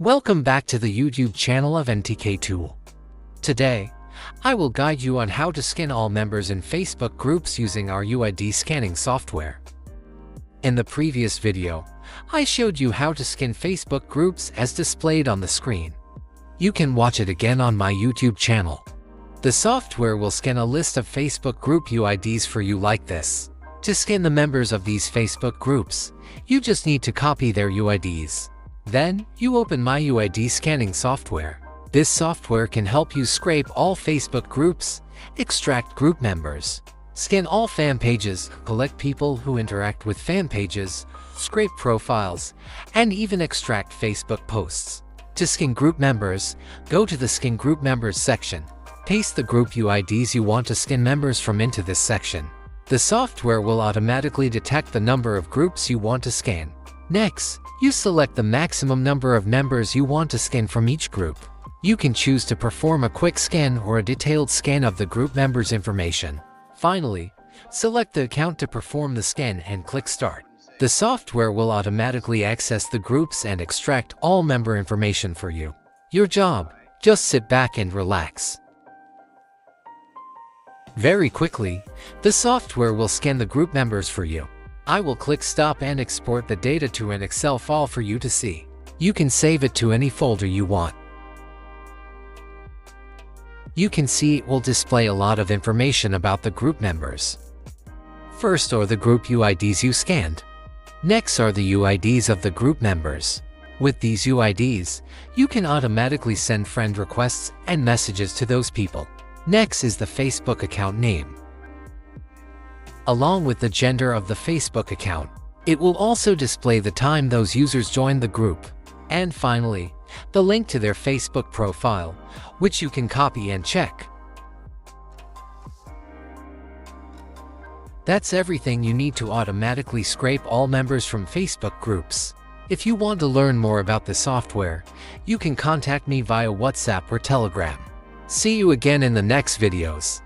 Welcome back to the YouTube channel of N.T.K Tool. Today, I will guide you on how to scan all members in Facebook groups using our UID scanning software. In the previous video, I showed you how to scan Facebook groups as displayed on the screen. You can watch it again on my YouTube channel. The software will scan a list of Facebook group UIDs for you like this. To scan the members of these Facebook groups, you just need to copy their UIDs. Then, you open My UID scanning software. This software can help you scrape all Facebook groups, extract group members, scan all fan pages, collect people who interact with fan pages, scrape profiles, and even extract Facebook posts. To scan group members, go to the Scan Group Members section. Paste the group UIDs you want to scan members from into this section. The software will automatically detect the number of groups you want to scan. Next, you select the maximum number of members you want to scan from each group. You can choose to perform a quick scan or a detailed scan of the group members' information. Finally, select the account to perform the scan and click Start. The software will automatically access the groups and extract all member information for you. Your job, just sit back and relax. Very quickly, the software will scan the group members for you. I will click Stop and export the data to an Excel file for you to see. You can save it to any folder you want. You can see it will display a lot of information about the group members. First are the group UIDs you scanned. Next are the UIDs of the group members. With these UIDs, you can automatically send friend requests and messages to those people. Next is the Facebook account name, along with the gender of the Facebook account. It will also display the time those users joined the group. And finally, the link to their Facebook profile, which you can copy and check. That's everything you need to automatically scrape all members from Facebook groups. If you want to learn more about the software, you can contact me via WhatsApp or Telegram. See you again in the next videos.